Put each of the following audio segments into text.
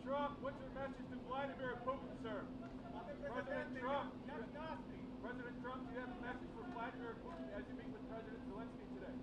Trump, what's your message to Vladimir Putin, sir? President Trump, President Trump, do you have a message for Vladimir Putin as you meet with President Zelenskyy today?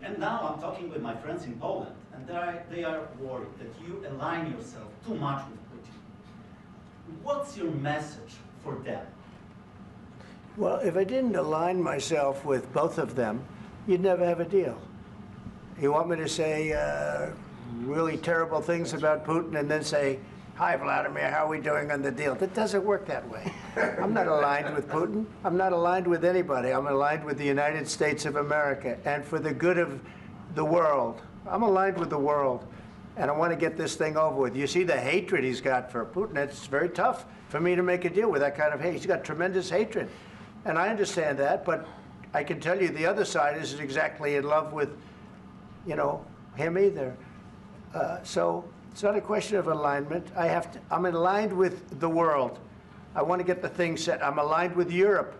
And now I'm talking with my friends in Poland, and they are worried that you align yourself too much with Putin. What's your message for them? Well, if I didn't align myself with both of them, you'd never have a deal. You want me to say really terrible things about Putin and then say, "Hi, Vladimir, how are we doing on the deal?" That doesn't work that way. I'm not aligned with Putin. I'm not aligned with anybody. I'm aligned with the United States of America. And for the good of the world, I'm aligned with the world. And I want to get this thing over with. You see the hatred he's got for Putin. It's very tough for me to make a deal with that kind of hate. He's got tremendous hatred. And I understand that, but I can tell you the other side isn't exactly in love with, him either. So it's not a question of alignment. I'm aligned with the world. I want to get the thing set. I'm aligned with Europe.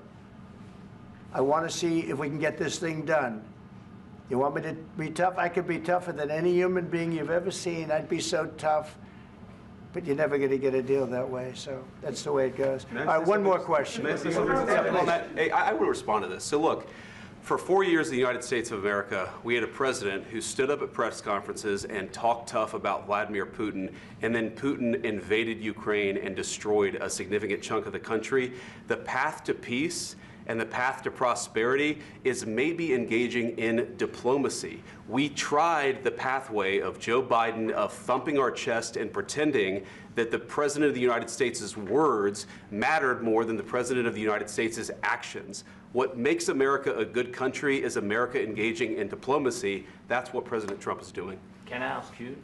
I want to see if we can get this thing done. You want me to be tough? I could be tougher than any human being you've ever seen. I'd be so tough. But you're never going to get a deal that way. So that's the way it goes. All right, one more question. I will respond to this. So look, for 4 years in the United States of America, we had a president who stood up at press conferences and talked tough about Vladimir Putin, and then Putin invaded Ukraine and destroyed a significant chunk of the country. The path to peace and the path to prosperity is maybe engaging in diplomacy. We tried the pathway of Joe Biden of thumping our chest and pretending that the President of the United States' words mattered more than the President of the United States' actions. What makes America a good country is America engaging in diplomacy. That's what President Trump is doing. Can I ask you?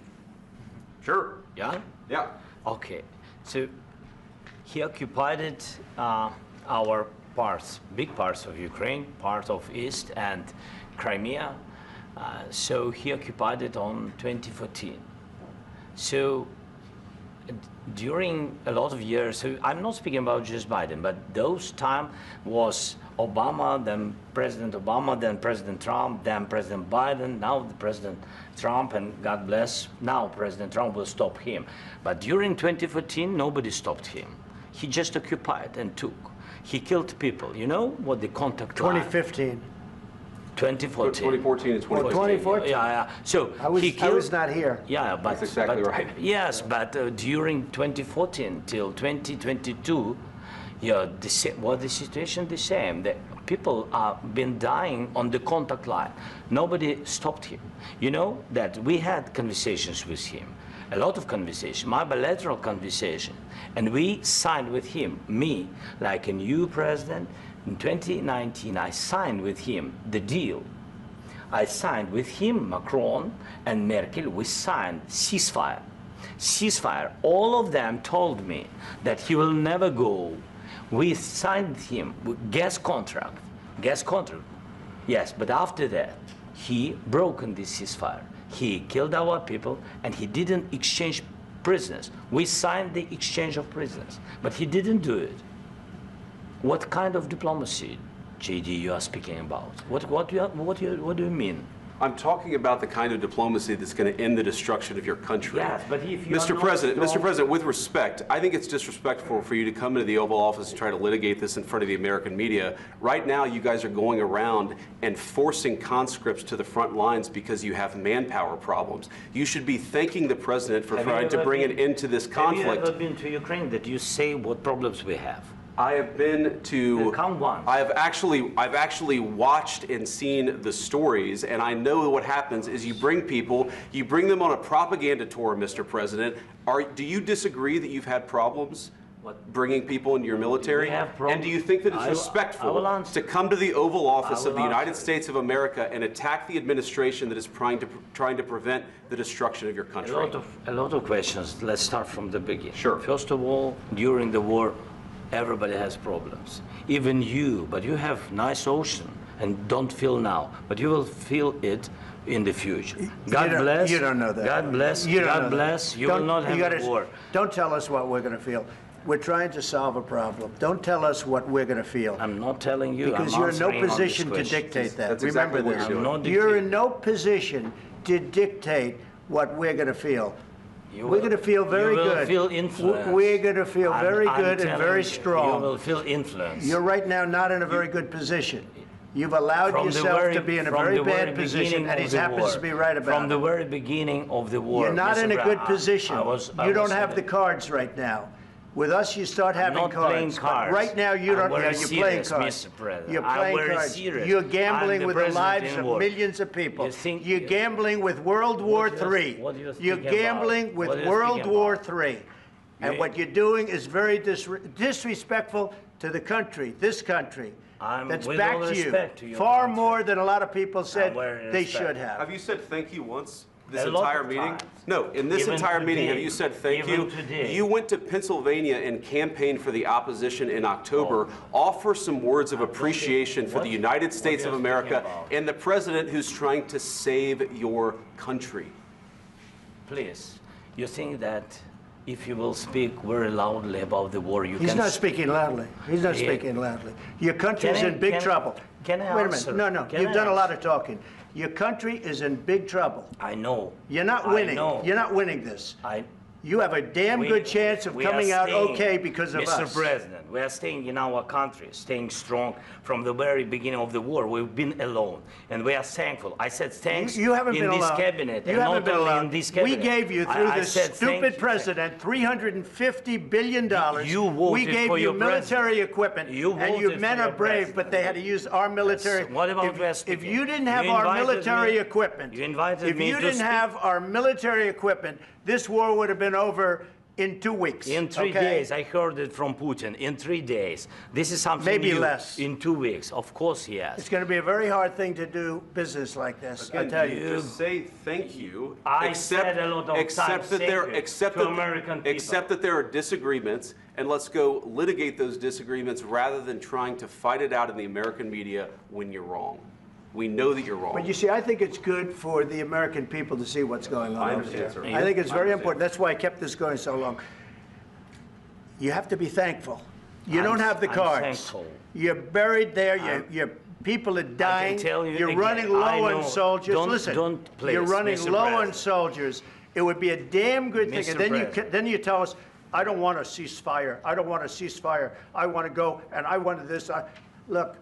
Sure. Yeah? Yeah. Okay. So he occupied our parts, big parts of Ukraine, part of East and Crimea. So he occupied it on 2014. So during a lot of years, so I'm not speaking about just Biden, but those time was Obama, then President Obama, then President Trump, then President Biden, now the President Trump, and God bless, now President Trump will stop him. But during 2014, nobody stopped him. He just occupied and took. He killed people. You know what the contact 2015. 2014 and 2014. 2014. Yeah. So I was not here. Yeah, but that's exactly right. Yes, but during 2014 till 2022, the situation the same. The people have been dying on the contact line. Nobody stopped him. You know that we had conversations with him, a lot of conversation, my bilateral conversation, and we signed with him, me, like a new president. In 2019, I signed with him the deal. I signed with him, Macron and Merkel, we signed ceasefire. Ceasefire, all of them told me that he will never go. We signed him with gas contract, yes, but after that, he broken this ceasefire. He killed our people and he didn't exchange prisoners. We signed the exchange of prisoners, but he didn't do it. What kind of diplomacy, JD, you are speaking about? What do you mean? I'm talking about the kind of diplomacy that's going to end the destruction of your country. Yes, but if you Mr. President, with respect, I think it's disrespectful for you to come into the Oval Office and try to litigate this in front of the American media. Right now, you guys are going around and forcing conscripts to the front lines because you have manpower problems. You should be thanking the President for trying to bring an end to this conflict. Have you ever been to Ukraine that you say what problems we have? I have been to. Count one. I've actually watched and seen the stories, and I know what happens is you bring them on a propaganda tour, Mr. President. Do you disagree that you've had problems bringing people into your military? And do you think that it's respectful to come to the Oval Office of the United States of America and attack the administration that is trying to prevent the destruction of your country? A lot of questions. Let's start from the beginning. Sure. First of all, during the war, everybody has problems, even you, but you have nice ocean and don't feel now, but you will feel it in the future. God bless. You don't know that. God bless. God bless. You will not have a war. Don't tell us what we're going to feel. We're trying to solve a problem. Don't tell us what we're going to feel. I'm not telling you. Because you're in no position to dictate that. That's Remember exactly this. what you're doing. You're in no position to dictate what we're going to feel. We're going to feel very good. You will feel influence. We're going to feel very good and very strong. You will feel influence. You're right now not in a very good position. You've allowed From the yourself very- to be in a from very the bad very position, beginning and of he the happens war. to be right about From it. the very beginning of the war. You're not Mr. in a Brown, good position. I You don't was have in the cards right now. With us, you start having not playing cards. cards. But right now, you I'm don't. very Yeah, you're playing serious, cards. Mr. President. You're I'm playing very cards. serious. You're I'm gambling the with the president lives in of war. millions of people. You think- You're gambling with World War What do you- III. what do you You're think about? gambling with What do you World think War about? III. And You- what you're doing is very disrespectful to the country, this country. I'm That's with back all to you. respect to your Far country. more than a lot of people said very they respect. should have. Have you said thank you once this A lot entire of meeting? times. No, in this Even entire meeting, have today. you said thank Even you? today. You went to Pennsylvania and campaigned for the opposition in October. Offer some words of appreciation for the United States of you're America speaking about. and the president who's trying to save your country. Please, you think that if you will speak very loudly about the war, you He's can... not speaking loudly. He's not Yeah. speaking loudly. Your country's Can I- in big can- trouble. can I Wait a answer? minute. No. Can You've I done a lot answer? of talking. Your country is in big trouble. I know. You're not I winning. know. You're not winning this. I, You have a damn we- good chance of we are coming out staying- okay because of Mr. us. President, we are staying in our country, staying strong from the very beginning of the war. We've been alone, and we are thankful. I said thanks You haven't in been this alone. cabinet, You and haven't not been only alone. in this We cabinet. gave you, through I this said thank stupid you. president, $350 billion. You voted We gave for you your military president. equipment, You and your voted men for are your brave, president. but they had to use our military. What about if West you didn't have You our invited military me- equipment, you invited if me you to didn't speak. have our military equipment, this war would have been over in 2 weeks. In 3 okay? days, I heard it from Putin. In 3 days, this is something Maybe new. less. In 2 weeks, of course, yes. It's going to be a very hard thing to do business like this. I Again, tell you you. just say thank you. I said a lot of except times that thank there, you except to that, American people. except that there are disagreements, and let's go litigate those disagreements rather than trying to fight it out in the American media when you're wrong. We know that you're wrong. But you see, I think it's good for the American people to see what's going on I over understand, there. sir. I think it's I very understand. important. That's why I kept this going so long. You have to be thankful. You I'm- don't have the I'm cards. thankful. You're buried there. Your people are dying. tell you You're again, running I low on know. soldiers. Don't- Listen, don't, please, you're running Mr. low on President. soldiers. It would be a damn good thing. Mr. And then President. then you tell us, I don't want a ceasefire. I don't want a ceasefire. I want to go and I want this. Look,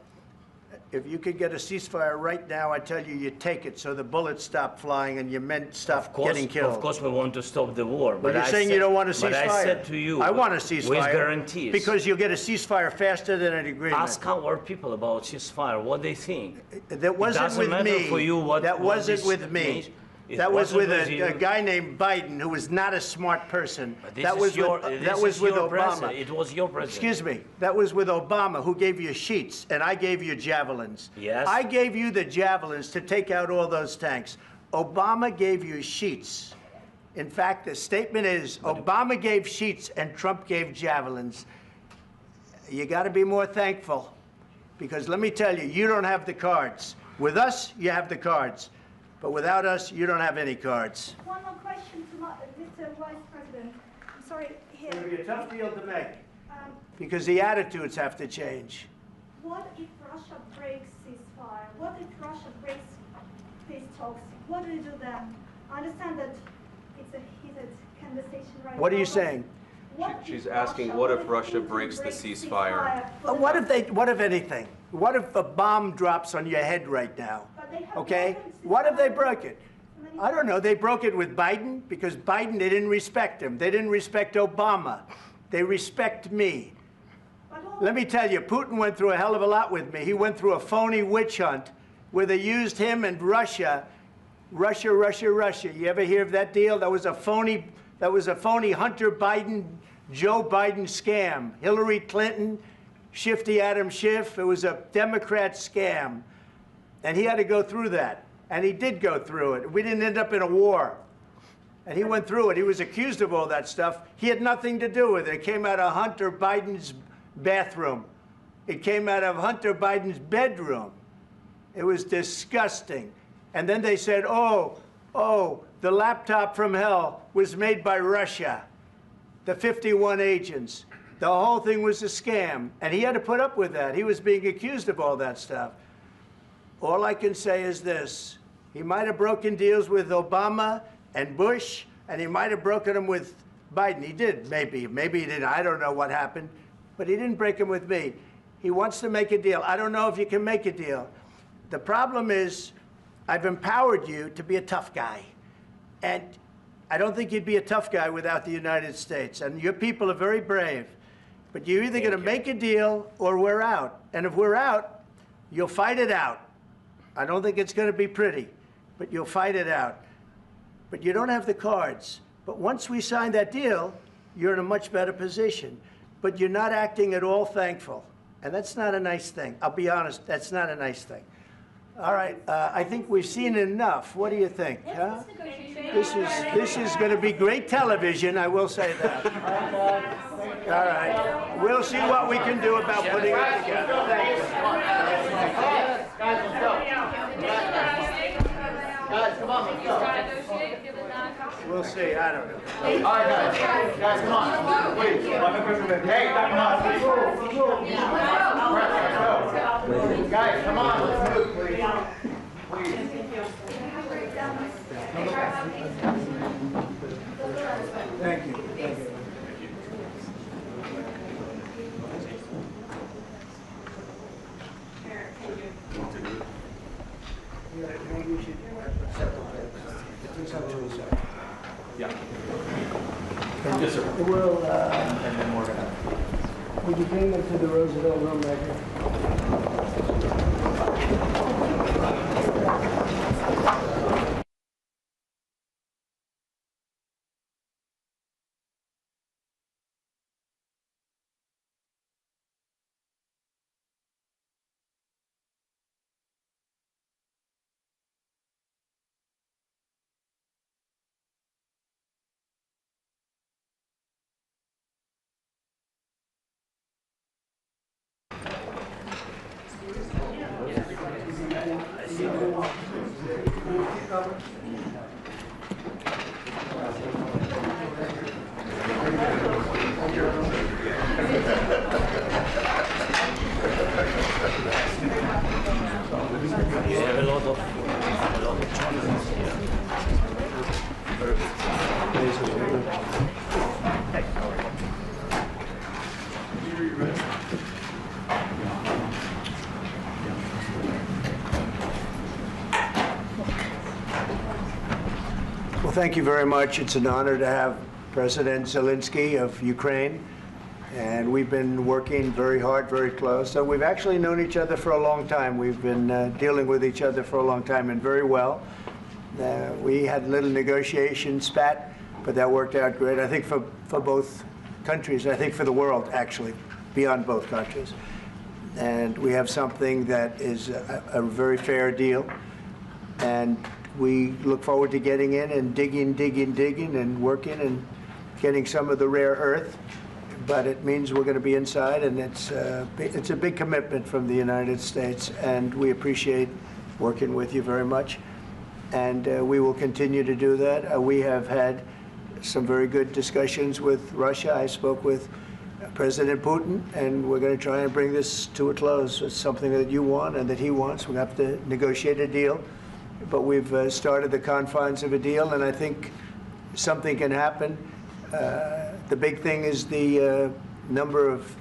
if you could get a ceasefire right now, I tell you, you take it so the bullets stop flying and your men stop getting killed. Of course, we want to stop the war. But you're saying you don't want a ceasefire. But I said to you, I want a ceasefire. with guarantees. Because you'll get a ceasefire faster than an agreement. Ask our people about ceasefire, what they think. That wasn't doesn't with matter me. for you what- that what wasn't this with me. means. It That was wasn't with with a you. guy named Biden, who was not a smart person. But this That is was your, with, this that was is with your Obama. president. It was your president. Excuse me. That was with Obama, who gave you sheets, and I gave you javelins. Yes. I gave you the javelins to take out all those tanks. Obama gave you sheets. In fact, the statement is Obama gave sheets and Trump gave javelins. You got to be more thankful, because let me tell you, you don't have the cards. With us, you have the cards. But without us, you don't have any cards. One more question to Mr. Vice President. I'm sorry, here. It's going to be a tough deal to make, Um, because the attitudes have to change. what if Russia breaks ceasefire? What if Russia breaks peace talks? What do you do then? I understand that it's a heated conversation right now. What are you but saying? what She's if asking, Russia- what if Russia Putin breaks the breaks ceasefire? for the- What if anything? What if a bomb drops on your head right now? But they have Okay? broken What if they ceasefire broke it? many I don't know. They broke it with Biden, because Biden, they didn't respect him. They didn't respect Obama. They respect me. But all- Let me tell you, Putin went through a hell of a lot with me. He went through a phony witch hunt where they used him and Russia. Russia. You ever hear of that deal? That was a phony Hunter Biden, Joe Biden scam. Hillary Clinton, Shifty Adam Schiff. It was a Democrat scam. And he had to go through that. And he did go through it. We didn't end up in a war. And he went through it. He was accused of all that stuff. He had nothing to do with it. It came out of Hunter Biden's bathroom. It came out of Hunter Biden's bedroom. It was disgusting. And then they said, oh, the laptop from hell was made by Russia, the 51 agents. The whole thing was a scam. And he had to put up with that. He was being accused of all that stuff. All I can say is this. He might have broken deals with Obama and Bush, and he might have broken them with Biden. He did, maybe. Maybe he didn't. I don't know what happened. But he didn't break them with me. He wants to make a deal. I don't know if you can make a deal. The problem is I've empowered you to be a tough guy. And I don't think you'd be a tough guy without the United States. And your people are very brave. But you're either going to make a deal or we're out. And if we're out, you'll fight it out. I don't think it's going to be pretty, but you'll fight it out. But you don't have the cards. But once we sign that deal, you're in a much better position. But you're not acting at all thankful. And that's not a nice thing. I'll be honest, that's not a nice thing. All right, I think we've seen enough. What do you think? Huh? This is going to be great television, I will say that. All right, we'll see what we can do about putting it together. Thanks. Guys, let's go. Guys, come on, let's go. We'll see, I don't know. All right, guys, come on. Please. Hey, come on. Guys, come on, let's move, please. Thank you. Yeah. Yes, sir. We'll, and then we're gonna. Would you bring them to the Roosevelt room right here? You have a lot of choices here. Well, thank you very much. It's an honor to have President Zelenskyy of Ukraine. And we've been working very hard, very close. So we've actually known each other for a long time. We've been dealing with each other for a long time and very well. We had a little negotiation spat, but that worked out great. I think for both countries, I think for the world, actually, beyond both countries. And we have something that is a very fair deal. And we look forward to getting in and digging and working and getting some of the rare earth. But it means we're going to be inside, and it's a big commitment from the United States, and we appreciate working with you very much. And we will continue to do that. We have had some very good discussions with Russia. I spoke with President Putin, and we're going to try and bring this to a close. It's something that you want and that he wants. We have to negotiate a deal, but we've started the confines of a deal, and I think something can happen. The big thing is the number of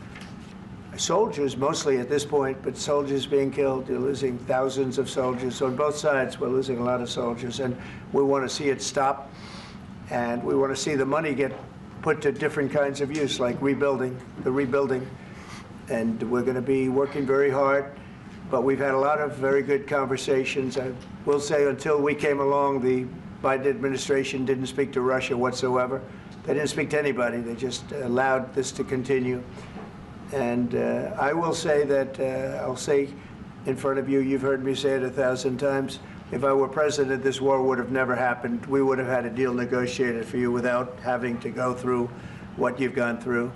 soldiers, mostly at this point, but soldiers being killed. You're losing thousands of soldiers on both sides. We're losing a lot of soldiers, and we want to see it stop. And we want to see the money get put to different kinds of use, like rebuilding. And we're going to be working very hard. But we've had a lot of very good conversations. I will say until we came along, the Biden administration didn't speak to Russia whatsoever. They didn't speak to anybody. They just allowed this to continue. And I will say that, I'll say in front of you, you've heard me say it 1,000 times, if I were president, this war would have never happened. We would have had a deal negotiated for you without having to go through what you've gone through.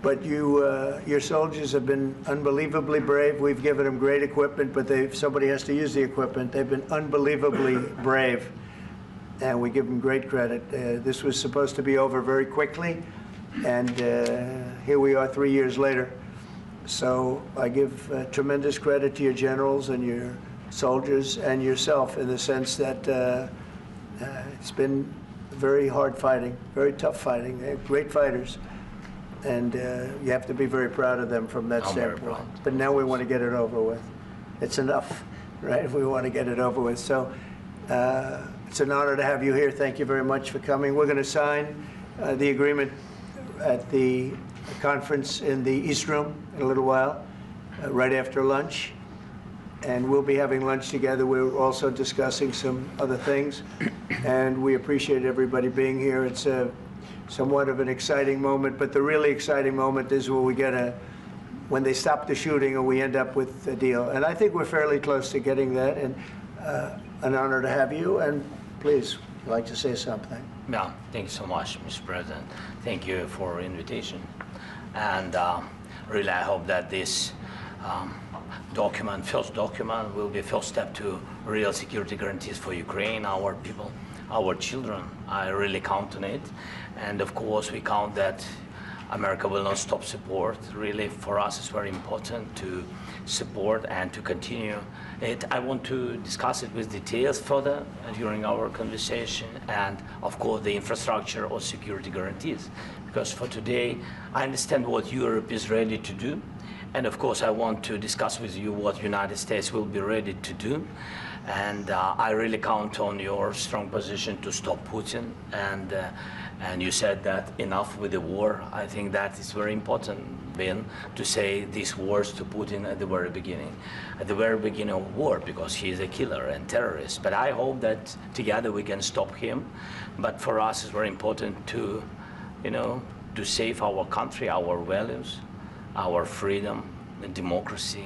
But your soldiers have been unbelievably brave. We've given them great equipment, but somebody has to use the equipment. They've been unbelievably brave. And we give them great credit. This was supposed to be over very quickly, and here we are 3 years later. So I give tremendous credit to your generals and your soldiers and yourself in the sense that it's been very hard fighting, very tough fighting. They're great fighters, and you have to be very proud of them from that standpoint. But now we want to get it over with. It's enough. right, if we want to get it over with. So it's an honor to have you here. Thank you very much for coming. We're going to sign the agreement at the conference in the East Room in a little while, right after lunch. And we'll be having lunch together. We're also discussing some other things. And we appreciate everybody being here. It's somewhat of an exciting moment, but the really exciting moment is when we get when they stop the shooting and we end up with a deal. And I think we're fairly close to getting that, and an honor to have you. And please, if you'd like to say something. Yeah, thank you so much, Mr. President. Thank you for the invitation. And really, I hope that this first document will be a first step to real security guarantees for Ukraine, our people, our children. I really count on it. And of course, we count that America will not stop support. Really, for us, it's very important to support and to continue it. I want to discuss it with details further during our conversation, and of course, the infrastructure or security guarantees. Because for today, I understand what Europe is ready to do. And of course, I want to discuss with you what United States will be ready to do. And I really count on your strong position to stop Putin. And you said that enough with the war. I think that is very important, Ben, to say these words to Putin at the very beginning of war, because he is a killer and terrorist. But I hope that together we can stop him. But for us, it's very important to, to save our country, our values, our freedom, and democracy,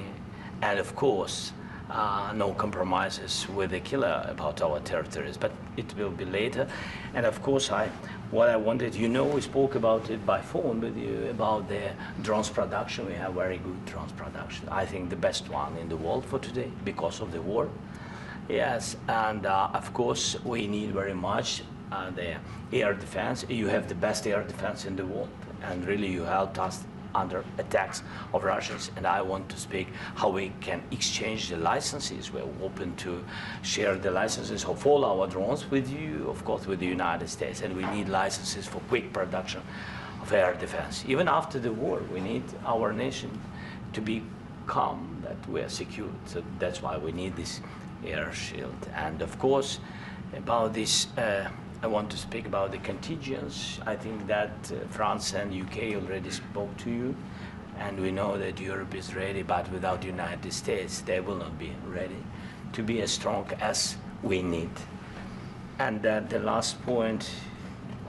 and of course, no compromises with the killer about our territories, but it will be later. And of course, what I wanted, we spoke about it by phone with you, about the drones production. We have very good drones production. I think the best one in the world for today, because of the war. Yes, and of course, we need very much the air defense. You have the best air defense in the world, and really you helped us under attacks of Russians. And I want to speak how we can exchange the licenses. We're open to share the licenses of all our drones with you, of course, with the United States. And we need licenses for quick production of air defense. Even after the war, we need our nation to be calm, that we are secure. So that's why we need this air shield. And of course, about this, I want to speak about the contingents. I think that France and UK already spoke to you, and we know that Europe is ready, but without the United States, they will not be ready to be as strong as we need. And the last point,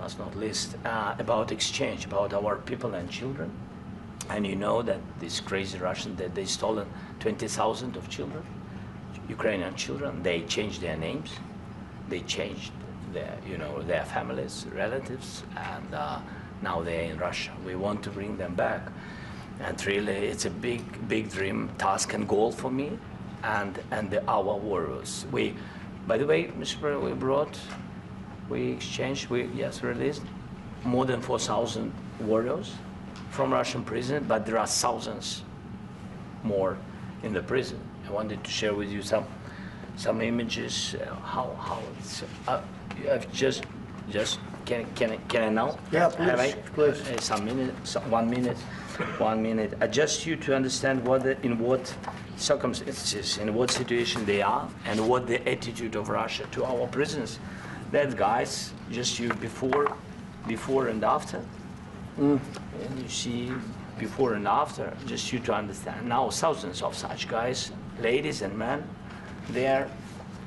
last not least, about exchange, about our people and children. And you know that these crazy Russians, that they stolen 20,000 of children, Ukrainian children. They changed their names, they changed their families, relatives, and now they're in Russia. We want to bring them back, and really, it's a big dream, task, and goal for me, and our warriors. By the way, Mr. President, we released more than 4,000 warriors from Russian prison, but there are thousands more in the prison. I wanted to share with you some images. How it's. I've just can I now? Yeah, please. Please. 1 minute. Just you to understand in what circumstances, in what situation they are, and what the attitude of Russia to our prisoners. That guys, just you before and after. And you see before and after, just you to understand. Now thousands of such guys, ladies and men, there.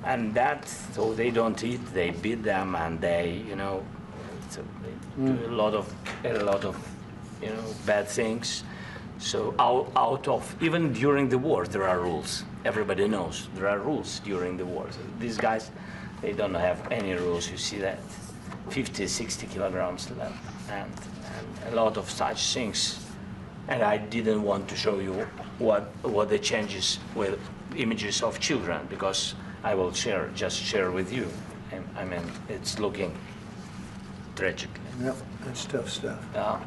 And so they don't eat, they beat them, and they, do a lot of bad things. So out of, even during the war, there are rules. Everybody knows there are rules during the war. So these guys, they don't have any rules. You see that 50, 60 kilograms left, and a lot of such things. And I didn't want to show you what the changes with images of children, because I will just share with you. I mean, it's looking tragic. Yep, that's tough stuff.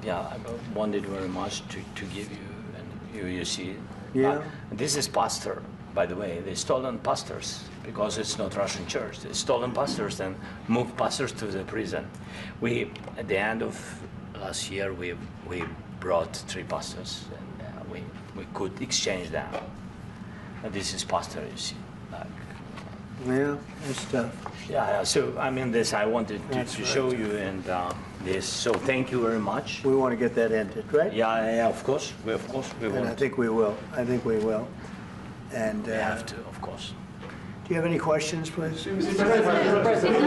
Yeah, I wanted very much to give you, and you see. Yeah. This is pastor, by the way. They stolen pastors, because it's not Russian church. They stolen pastors and moved pastors to the prison. At the end of last year, we brought 3 pastors, and we could exchange them. And this is pastor, you see. Yeah, that's tough. Yeah, so I mean, this I wanted That's to right. show you, and this. So thank you very much. We want to get that ended, right? Yeah, of course, we And I want. think we will. I think we will. And We have to, of course. do you have any questions, please? Mr. President.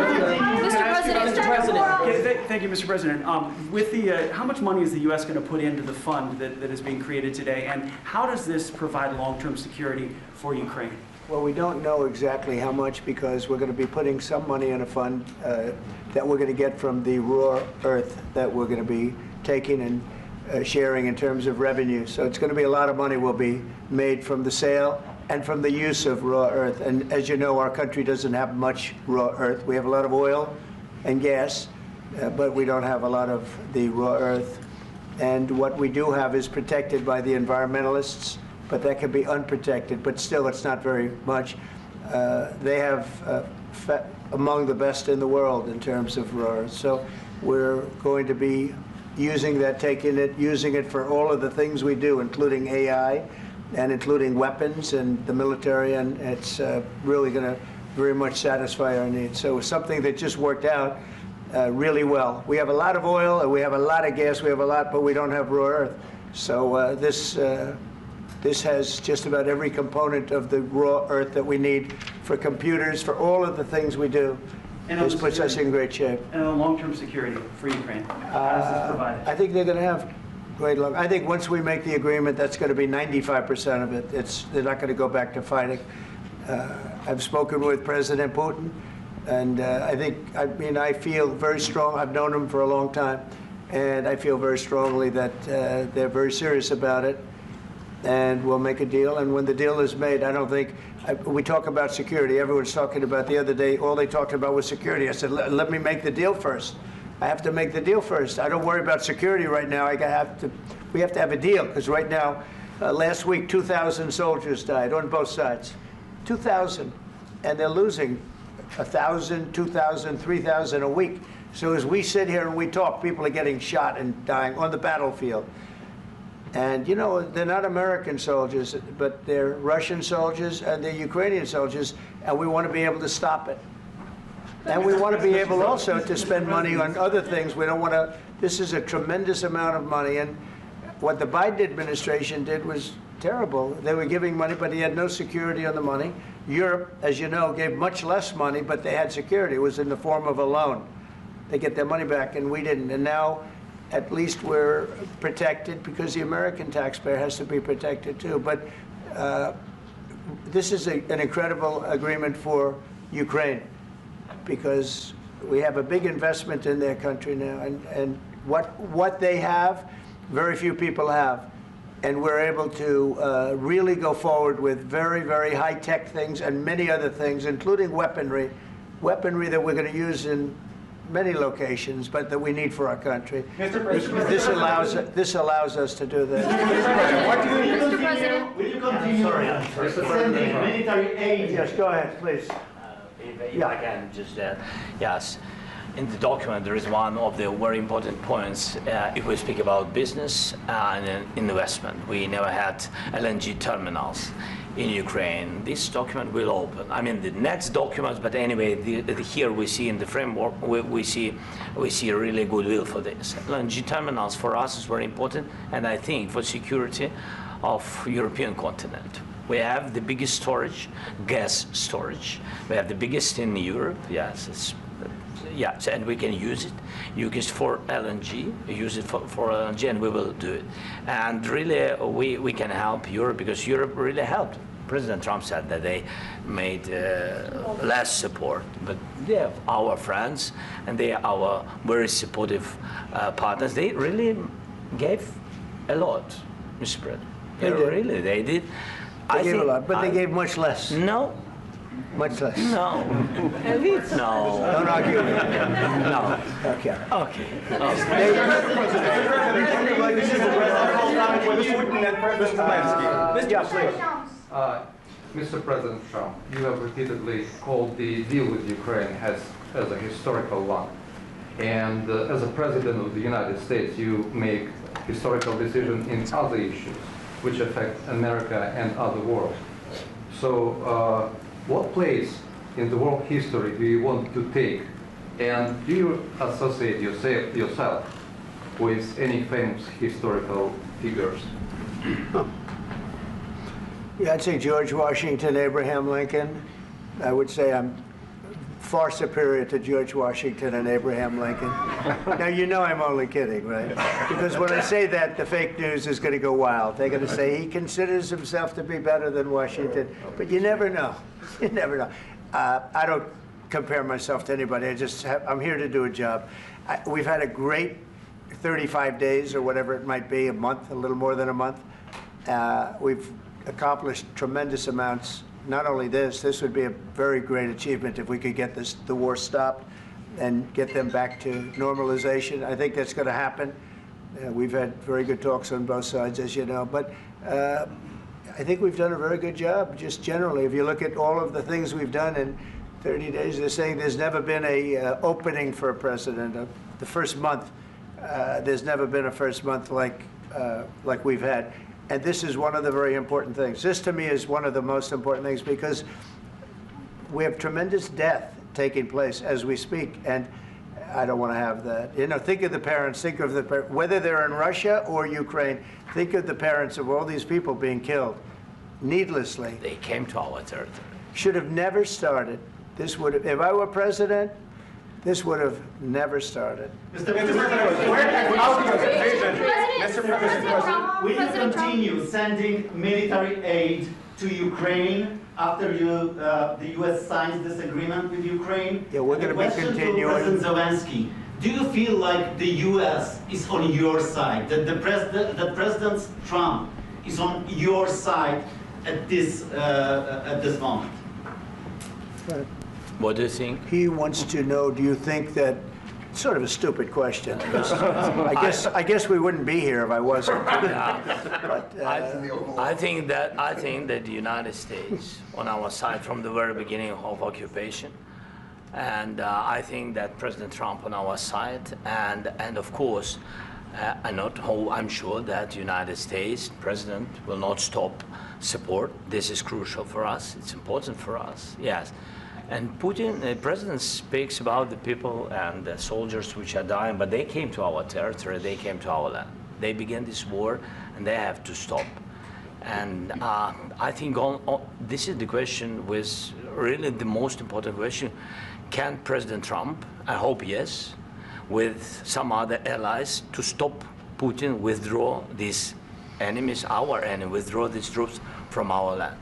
Thank you, Mr. President. With the, how much money is the U.S. going to put into the fund that is being created today, and how does this provide long-term security for Ukraine? Well, we don't know exactly how much because we're going to be putting some money in a fund that we're going to get from the raw earth that we're going to be taking and sharing in terms of revenue. So it's going to be a lot of money will be made from the sale and from the use of raw earth. And as you know, our country doesn't have much raw earth. We have a lot of oil and gas, but we don't have a lot of the raw earth. And what we do have is protected by the environmentalists, but that can be unprotected, but still it's not very much. They have among the best in the world in terms of raw earth. So we're going to be using that, using it for all of the things we do, including AI and including weapons and the military, and it's really going to very much satisfy our needs. So something that just worked out really well. We have a lot of oil, and we have a lot of gas, we have a lot, but we don't have raw earth. So this has just about every component of the raw earth that we need for computers, for all of the things we do. And This puts us in great shape. And on long-term security for Ukraine, how does this provide it? I think they're going to have great luck. I think once we make the agreement, that's going to be 95% of it. They're not going to go back to fighting. I've spoken with President Putin, and I feel very strong. I've known him for a long time, and I feel very strongly that they're very serious about it, and we'll make a deal. And when the deal is made, I don't think, we talk about security. Everyone's talking about the other day, all they talked about was security. I said, let me make the deal first. I have to make the deal first. I don't worry about security right now. We have to have a deal, because right now, last week, 2,000 soldiers died on both sides. 2,000, and they're losing 1,000, 2,000, 3,000 a week. So as we sit here and we talk, people are getting shot and dying on the battlefield. And, you know, they're not American soldiers, but they're Russian soldiers and they're Ukrainian soldiers, and we want to be able to stop it. And we want to be able also to spend money on other things. We don't want to, this is a tremendous amount of money, and what the Biden administration did was terrible. They were giving money, but he had no security on the money. Europe, as you know, gave much less money, but they had security. It was in the form of a loan. They get their money back, and we didn't. And now, at least we're protected, because the American taxpayer has to be protected too. But this is an incredible agreement for Ukraine, because we have a big investment in their country now, and what they have, very few people have. And we're able to really go forward with very, very high-tech things and many other things, including weaponry that we're going to use in many locations, but that we need for our country. Mr. President. This allows us to do that. Mr. President, will you continue sending military aid? Yes, go ahead, please. If I can just yes. In the document, there is one of the very important points. If we speak about business and investment, we never had LNG terminals in Ukraine. This document will open. I mean, the next documents, but anyway, here we see in the framework, we see a really goodwill for this. LNG terminals for us is very important, and I think for security of European continent. We have the biggest storage, gas storage. We have the biggest in Europe. Yes, yes, and we can use it for LNG, use it for LNG, and we will do it. And really, we can help Europe, because Europe really helped. President Trump said that they made less support, but they are our friends, and they are our very supportive partners. They really gave a lot, Mr. President. They did. Really, they did. They gave a lot, but they gave much less. No. Much less. No. No. Don't argue with me. No. Okay. Okay. Mr. President Trump, you have repeatedly called the deal with Ukraine as a historical one. And as a President of the United States, you make historical decisions in other issues which affect America and other world. So what place in the world history do you want to take? And do you associate yourself with any famous historical figures? Yeah, I'd say George Washington, Abraham Lincoln. I would say I'm far superior to George Washington and Abraham Lincoln. Now, you know I'm only kidding, right? Because when I say that, the fake news is going to go wild. They're going to say he considers himself to be better than Washington. But you never know. You never know. I don't compare myself to anybody. I'm here to do a job. We've had a great 35 days or whatever it might be, a month, a little more than a month. We've accomplished tremendous amounts. Not only this would be a very great achievement if we could get the war stopped and get them back to normalization. I think that's going to happen. We've had very good talks on both sides, as you know. But I think we've done a very good job, just generally. If you look at all of the things we've done in 30 days, they're saying there's never been a opening for a president. The first month, there's never been a first month like we've had. And this is one of the very important things. This, to me, is one of the most important things because we have tremendous death taking place as we speak, and I don't want to have that. You know, think of the parents, whether they're in Russia or Ukraine, think of the parents of all these people being killed needlessly. They came to our territory. Should have never started. This would have, if I were president, this would have never started. Mr. President, will you continue sending military aid to Ukraine after the U.S. signs this agreement with Ukraine? Yeah, we're going to be continuing. To President Zelenskyy, do you feel like the U.S. is on your side, that President Trump is on your side at this moment? Right. What do you think? He wants to know, do you think that, sort of a stupid question. I guess we wouldn't be here if I wasn't. But, I think that the United States on our side from the very beginning of occupation, and I think that President Trump on our side, and of course, I'm sure that the United States President will not stop support. This is crucial for us. It's important for us. Yes. And Putin, the president speaks about the people and the soldiers which are dying, but they came to our territory, they came to our land. They began this war, and they have to stop. And I think this is the question, with really the most important question. Can President Trump, I hope yes, with some other allies, to stop Putin, withdraw these enemies, our enemy, withdraw these troops from our land?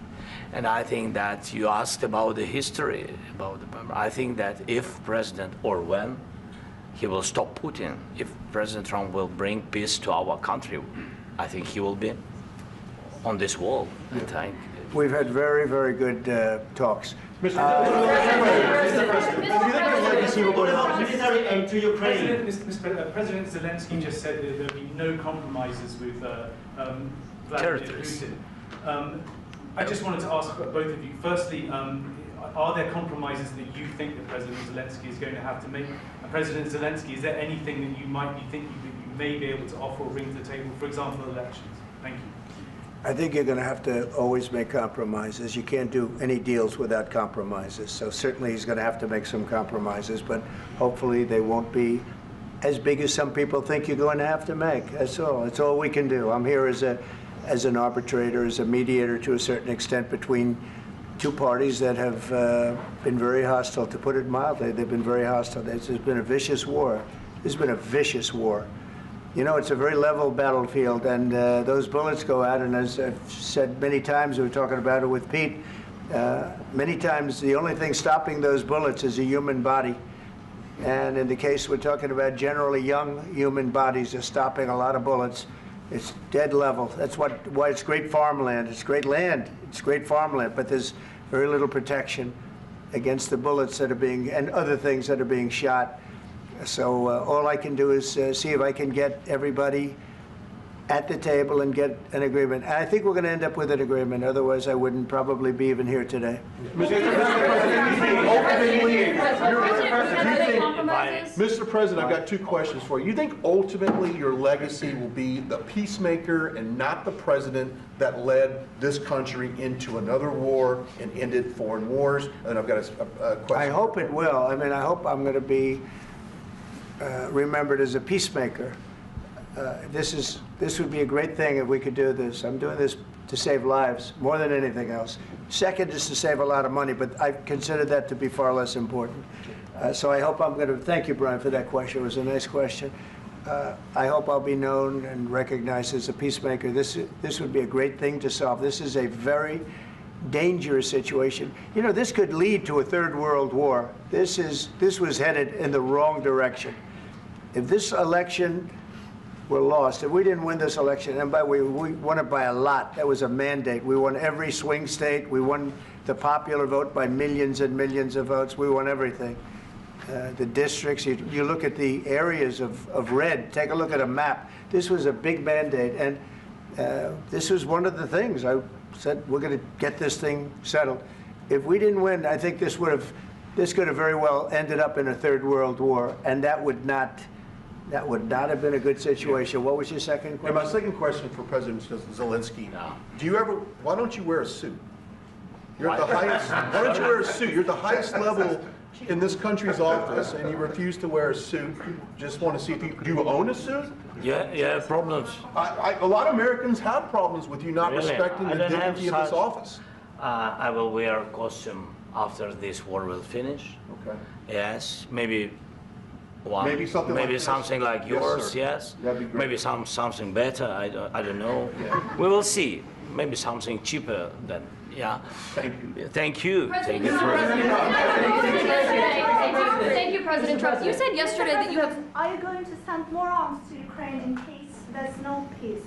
And I think that you asked about the history, I think that if President, or when, he will stop Putin, if President Trump will bring peace to our country, I think he will be on this wall. We've had very, very good talks. Mr. President Zelenskyy just said that there'll be no compromises with Vladimir Putin. I just wanted to ask both of you, firstly, are there compromises that you think that President Zelenskyy is going to have to make? And President Zelenskyy, is there anything that you might be thinking that you may be able to offer or bring to the table, for example, elections? Thank you. I think you're going to have to always make compromises. You can't do any deals without compromises. So certainly he's going to have to make some compromises, but hopefully they won't be as big as some people think you're going to have to make. That's all. That's all we can do. I'm here as an arbitrator, as a mediator to a certain extent between two parties that have been very hostile, to put it mildly. They've been very hostile. There's been a vicious war. There's been a vicious war. You know, it's a very level battlefield, and those bullets go out, and as I've said many times, we were talking about it with Pete, many times the only thing stopping those bullets is a human body. And in the case we're talking about, generally young human bodies are stopping a lot of bullets. It's dead level. That's why it's great farmland. It's great land. It's great farmland, but there's very little protection against the bullets that are being, and other things that are being shot. So all I can do is see if I can get everybody at the table and get an agreement. And I think we're going to end up with an agreement. Otherwise, I wouldn't probably be even here today. Mr. President, I've got two questions for you. You think ultimately your legacy will be the peacemaker and not the president that led this country into another war and ended foreign wars? And I've got a question. I hope it will. I mean, I hope I'm going to be remembered as a peacemaker. This would be a great thing if we could do this. I'm doing this to save lives more than anything else. Second is to save a lot of money, but I consider that to be far less important. So I hope I'm going to, thank you, Brian, for that question. It was a nice question. I hope I'll be known and recognized as a peacemaker. This would be a great thing to solve. This is a very dangerous situation. You know, this could lead to a third world war. This was headed in the wrong direction. If this election were lost, if we didn't win this election, and by the way, we won it by a lot. That was a mandate. We won every swing state. We won the popular vote by millions and millions of votes. We won everything. The districts, you look at the areas of red, take a look at a map. This was a big mandate, and this was one of the things. I said, we're going to get this thing settled. If we didn't win, I think this could have very well ended up in a third world war, and that would not have been a good situation. Yeah. What was your second question? And my second question for President Zelenskyy. No. Why don't you wear a suit? You're at the highest, why don't you wear a suit? You're at the highest level in this country's office, and you refuse to wear a suit. Just want to see if do you own a suit? Yeah, problems. A lot of Americans have problems with you not respecting the dignity of this office. I will wear a costume after this war will finish. Okay. Yes, maybe one. Maybe something like this. Something like yours, yes. That'd be great. Maybe something better, I don't know. Yeah. We will see. Maybe something cheaper than, yeah. Thank you. Thank you. Thank you, President Trump. You said yesterday that you have... Are you going to send more arms to Ukraine in case there's no peace?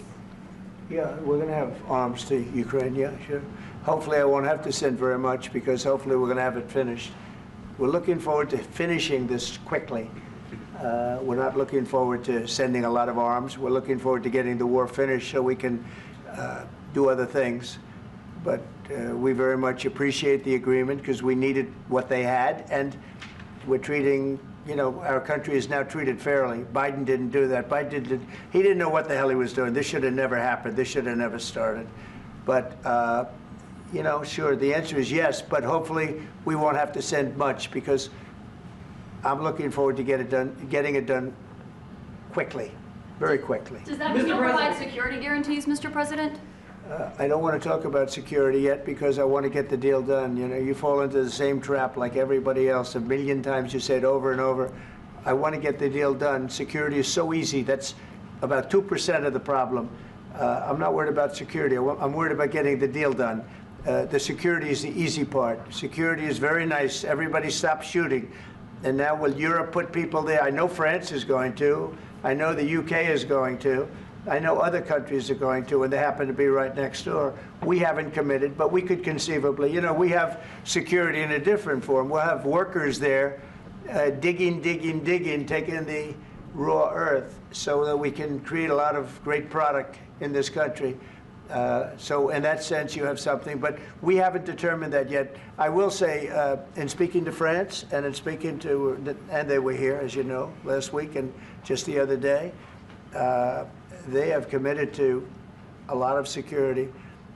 Yeah, we're going to have arms to Ukraine, yeah, sure. Hopefully I won't have to send very much, because hopefully we're going to have it finished. We're looking forward to finishing this quickly. We're not looking forward to sending a lot of arms. We're looking forward to getting the war finished so we can do other things. But we very much appreciate the agreement because we needed what they had, and we're treating, you know, our country is now treated fairly. Biden didn't do that. He didn't know what the hell he was doing. This should have never happened. This should have never started. But, you know, sure, the answer is yes, but hopefully we won't have to send much, because I'm looking forward to getting it done quickly, very quickly. Does that mean you'll provide security guarantees, Mr. President? I don't want to talk about security yet, because I want to get the deal done. You know, you fall into the same trap like everybody else. A million times you say it over and over. I want to get the deal done. Security is so easy. That's about 2% of the problem. I'm not worried about security. I'm worried about getting the deal done. The security is the easy part. Security is very nice. Everybody stopped shooting. And now will Europe put people there? I know France is going to. I know the UK is going to. I know other countries are going to, and they happen to be right next door. We haven't committed, but we could conceivably. You know, we have security in a different form. We'll have workers there digging, taking the raw earth so that we can create a lot of great product in this country. So in that sense, you have something, but we haven't determined that yet. I will say, in speaking to France and in speaking to, and they were here, as you know, last week and just the other day, they have committed to a lot of security.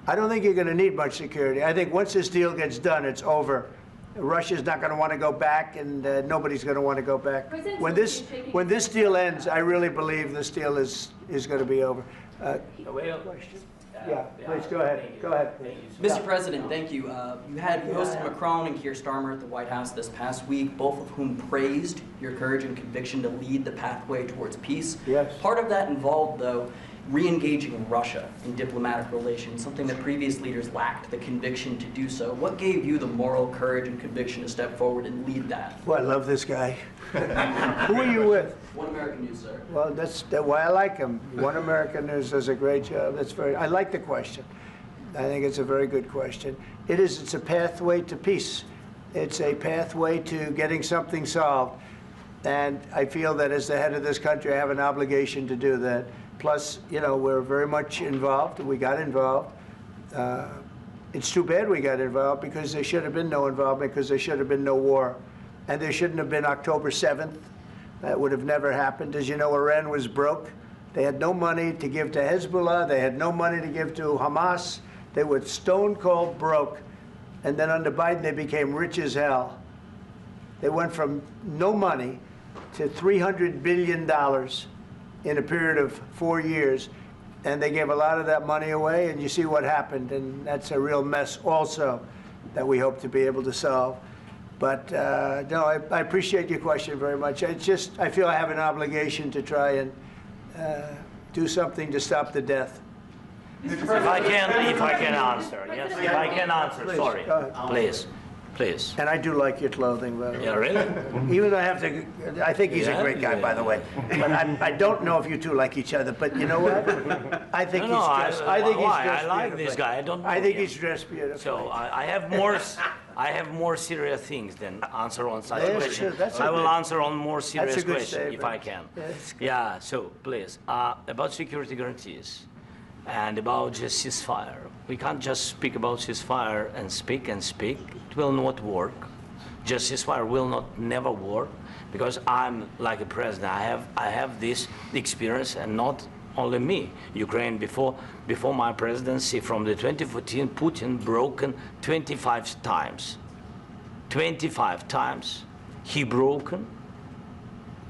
I don't think you're going to need much security. I think once this deal gets done, it's over. Russia's not going to want to go back, and nobody's going to want to go back. When this deal ends, I really believe this deal is going to be over. Question? Yeah, please go ahead. Go ahead. Mr. President, thank you. You hosted Macron and Keir Starmer at the White House this past week, both of whom praised your courage and conviction to lead the pathway towards peace. Yes. Part of that involved, though, re-engaging Russia in diplomatic relations, something that previous leaders lacked the conviction to do so. What gave you the moral courage and conviction to step forward and lead that? Well, I love this guy. Who are you with? One American News, sir. Well, that's why I like him. One American News does a great job. I like the question. I think it's a very good question. It's a pathway to peace. It's a pathway to getting something solved. And I feel that as the head of this country, I have an obligation to do that. Plus, you know, we're very much involved. We got involved. It's too bad we got involved because there should have been no involvement, because there should have been no war. And there shouldn't have been October 7th. That would have never happened. As you know, Iran was broke. They had no money to give to Hezbollah. They had no money to give to Hamas. They were stone cold broke. And then under Biden, they became rich as hell. They went from no money to $300 billion in a period of 4 years. And they gave a lot of that money away, and you see what happened. And that's a real mess also that we hope to be able to solve. But no, I appreciate your question very much. It's just, I feel I have an obligation to try and do something to stop the death. If I can answer, yes, if I can answer, Please, sorry, go ahead. please, please. And I do like your clothing, by the way. Yeah, really? Even though I have to, I think he's a Yeah, great guy, yeah, by the way. But I don't know if you two like each other, but you know what? I think No, he's no, dressed, I think he's why? dressed I like beautifully. this guy. I don't know I think him. he's dressed beautifully. So I have more, I have more serious things than answer on such Yes, questions. sure, that's a I will good- answer on more serious a good questions if I statement. can. Yeah, it's good. Yeah. So please, about security guarantees and about just ceasefire. We can't just speak about ceasefire and speak and speak. It will not work. Just ceasefire will not never work because I'm like a president. I have this experience, and not only me. Ukraine before my presidency, from the 2014, Putin broken 25 times. 25 times he broken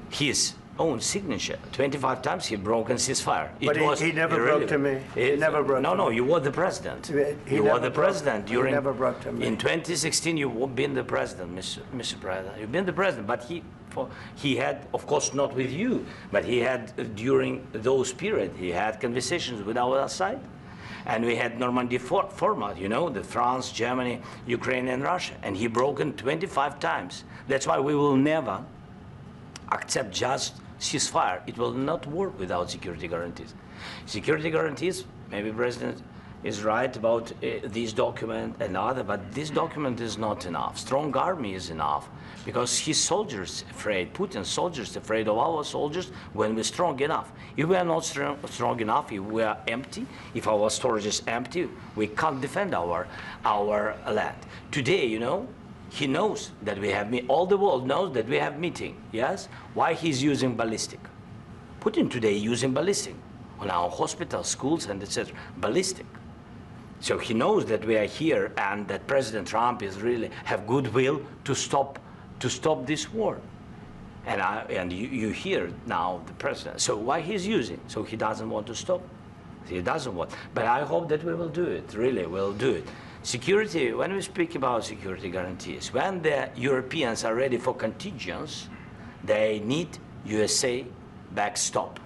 his own signature. 25 times he broken ceasefire. But he never broke to me. He never broke No, to no, me. you were the president. He You never were the broke- president he during. never broke to me. In 2016, you've been the president, Mr. President. You've been the president, but he had, of course, not with you, but he had during those periods. He had conversations with our side, and we had Normandy format. You know, the France, Germany, Ukraine, and Russia, and he broken 25 times. That's why we will never accept just ceasefire. It will not work without security guarantees. Security guarantees, maybe President is right about this document and other, but this document is not enough. Strong army is enough because his soldiers afraid, Putin's soldiers afraid of our soldiers when we're strong enough. If we are not strong enough, if we are empty, if our storage is empty, we can't defend our land. Today, you know, he knows that we have all the world knows that we have meeting, yes? Why he's using ballistic? Putin today using ballistic on our hospitals, schools, and etc. Ballistic. So he knows that we are here and that President Trump is really have goodwill to stop this war. And you hear now the president. So why he's using? So he doesn't want to stop. He doesn't want. But I hope that we will do it. Really, we'll do it. Security, when we speak about security guarantees, when the Europeans are ready for contingents, they need USA backstop.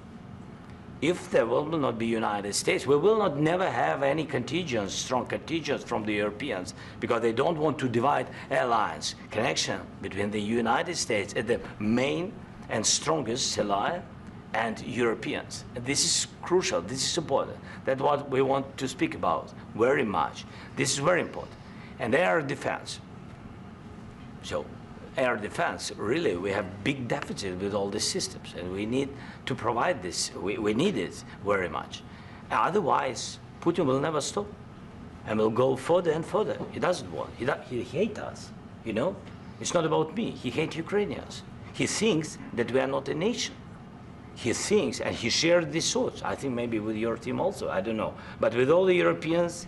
If there will not be United States, we will not never have any contingents, strong contingents from the Europeans, because they don't want to divide alliance, connection between the United States and the main and strongest ally and Europeans. And this is crucial, this is important. That's what we want to speak about very much. This is very important. And air defense. So air defense, really, we have big deficit with all these systems, and we need to provide this. We need it very much. Otherwise, Putin will never stop, and will go further and further. He doesn't want. He hates us, you know? It's not about me. He hates Ukrainians. He thinks that we are not a nation. He thinks, and he shared these thoughts, I think maybe with your team also, I don't know. But with all the Europeans,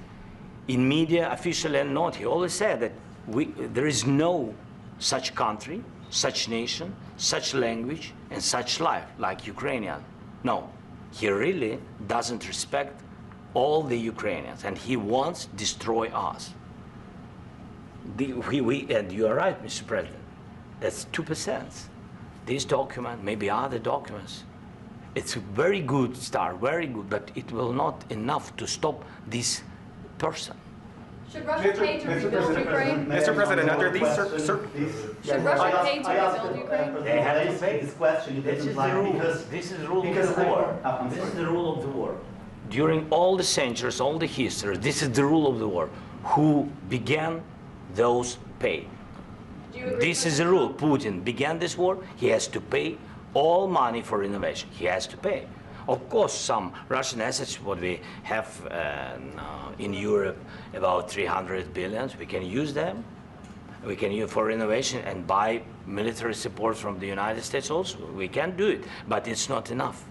in media, officially and not, he always said that there is no such country, such nation, such language, and such life like Ukrainian. No, he really doesn't respect all the Ukrainians, and he wants to destroy us. And you are right, Mr. President, that's 2%. This document, maybe other documents, it's a very good start, very good, but it will not enough to stop this person. Should Russia pay to rebuild Ukraine? Mr. President, under these Should Russia pay to rebuild Ukraine? They have to pay this question. This is the rule. This is the rule of the war. This is the rule of the war. During all the centuries, all the history, this is the rule of the war. Who began, those pay. This is the rule. Putin began this war. He has to pay all money for innovation. He has to pay. Of course, some Russian assets, what we have in Europe, about 300 billions, we can use them. We can use for innovation and buy military support from the United States also. We can do it, but it's not enough.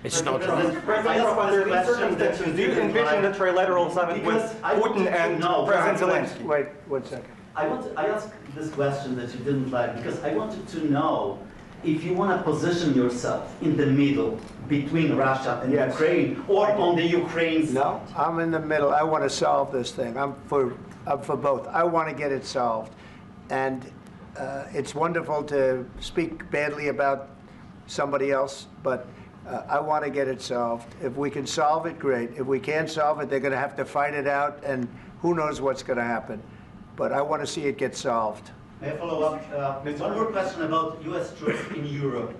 It's not enough. President Trump, under these circumstances, do you envision a trilateral summit with Putin and President Zelenskyy? Wait 1 second. I asked this question that you didn't like because I wanted to know if you want to position yourself in the middle between Russia and Yes. Ukraine or on the Ukraine side. No, I'm in the middle. I want to solve this thing. I'm for both. I want to get it solved. And it's wonderful to speak badly about somebody else, but I want to get it solved. If we can solve it, great. If we can't solve it, they're going to have to fight it out, and who knows what's going to happen. But I want to see it get solved. May I follow up? One more question about U.S. troops in Europe.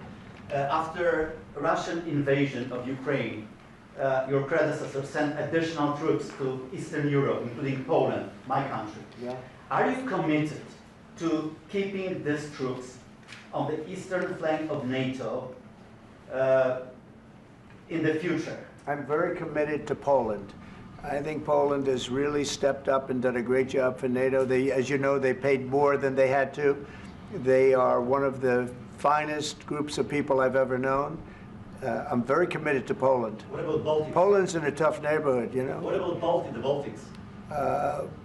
After Russian invasion of Ukraine, your predecessor sent additional troops to Eastern Europe, including Poland, my country. Yeah. Are you committed to keeping these troops on the eastern flank of NATO in the future? I'm very committed to Poland. I think Poland has really stepped up and done a great job for NATO. They, as you know, they paid more than they had to. They are one of the finest groups of people I've ever known. I'm very committed to Poland. What about Baltics? Poland's in a tough neighborhood, you know. What about the Baltics?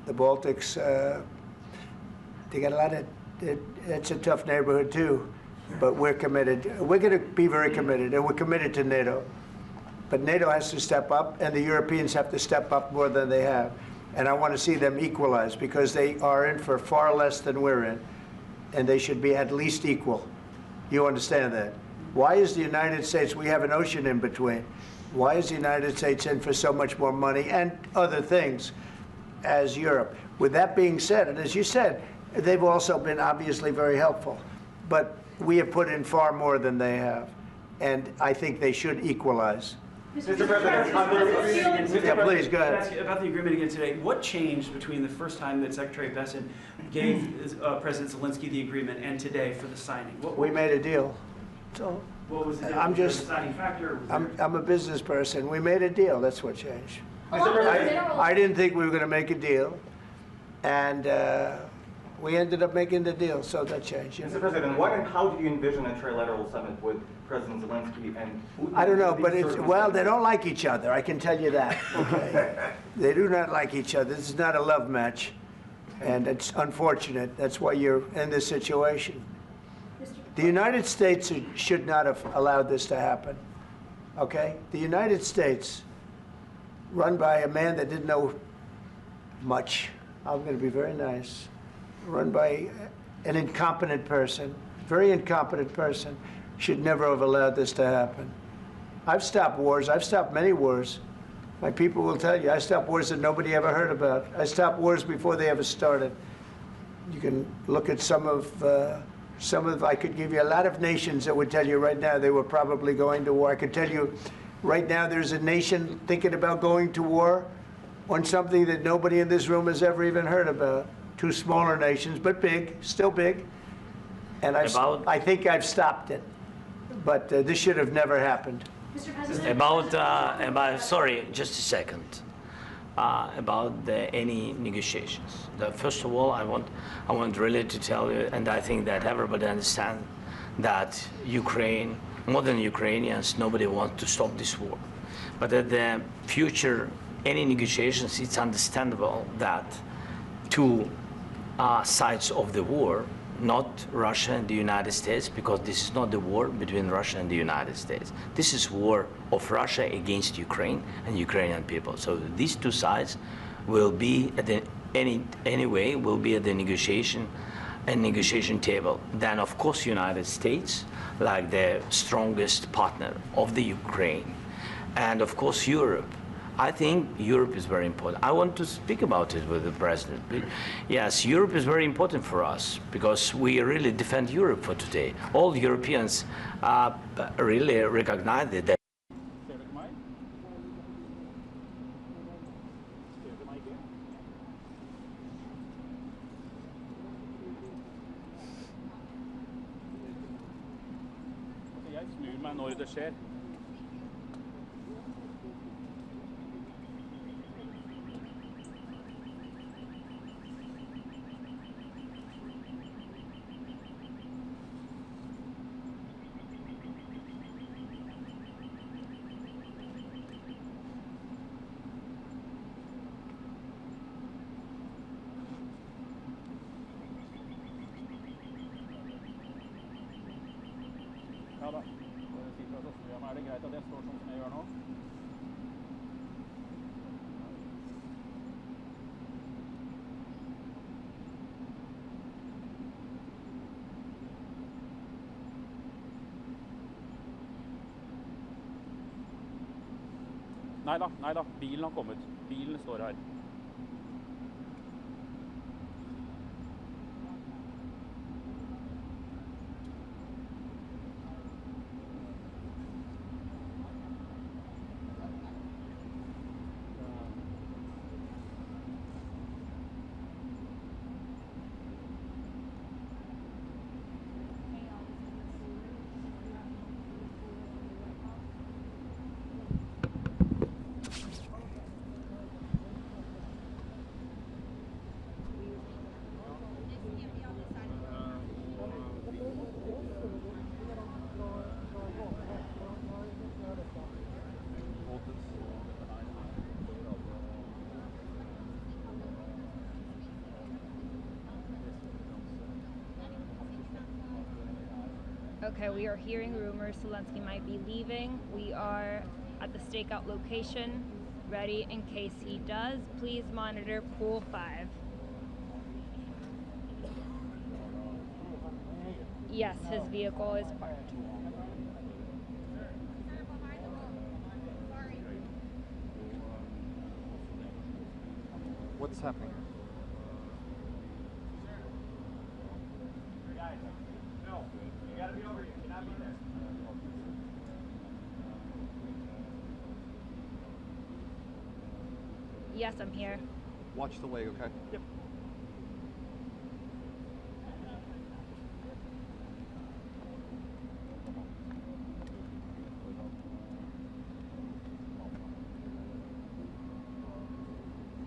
The Baltics, they got a lot of, it's a tough neighborhood too, but we're committed. We're going to be very committed, and we're committed to NATO. But NATO has to step up, and the Europeans have to step up more than they have. And I want to see them equalize, because they are in for far less than we're in, and they should be at least equal. You understand that? Why is the United States, we have an ocean in between, why is the United States in for so much more money and other things as Europe? With that being said, and as you said, they've also been obviously very helpful, but we have put in far more than they have, and I think they should equalize. Mr. President, Yeah, please, go ahead. Ask you about the agreement again today. What changed between the first time that Secretary Bessent gave President Zelenskyy the agreement and today for the signing? We made a deal. So What was the I'm just, deciding factor? I'm a business person. We made a deal. That's what changed. General. I didn't think we were going to make a deal, and we ended up making the deal, so that changed. You Mr. know? President, what and how do you envision a trilateral summit with President Zelenskyy and Putin? I don't know, but These it's, well, they don't like each other. I can tell you that. Okay? They do not like each other. This is not a love match, and it's unfortunate. That's why you're in this situation. The United States should not have allowed this to happen. Okay? The United States, run by a man that didn't know much. I'm going to be very nice. Run by an incompetent person, very incompetent person, should never have allowed this to happen. I've stopped wars. I've stopped many wars. My people will tell you, I stopped wars that nobody ever heard about. I stopped wars before they ever started. You can look at some of, I could give you a lot of nations that would tell you right now they were probably going to war. I could tell you right now there's a nation thinking about going to war on something that nobody in this room has ever even heard about. Two smaller nations, but big, still big. And I think I've stopped it. But this should have never happened. Mr. President. Sorry, just a second. About any negotiations. First of all, I want really to tell you, and I think that everybody understands that Ukraine, more than Ukrainians, nobody wants to stop this war. But at the future, any negotiations, it's understandable that two sides of the war, not Russia and the United States, because this is not the war between Russia and the United States. This is war of Russia against Ukraine and Ukrainian people. So these two sides will be at the will be at the negotiation table. Then of course United States, like the strongest partner of the Ukraine, and of course Europe. I think Europe is very important. I want to speak about it with the president. Yes, Europe is very important for us because we really defend Europe for today. All Europeans really recognize that. det skjer. Ja da. Er det greit at jeg står sånn som jeg gjør nå? Nei da. Bilen har kommet. Bilen står her. Okay, we are hearing rumors Zelenskyy might be leaving. We are at the stakeout location, ready in case he does. Please monitor pool 5. Yes, his vehicle is parked. What's happening? No, you gotta be over here. You cannot be there. Yes, I'm here. Watch the leg, okay? Yep.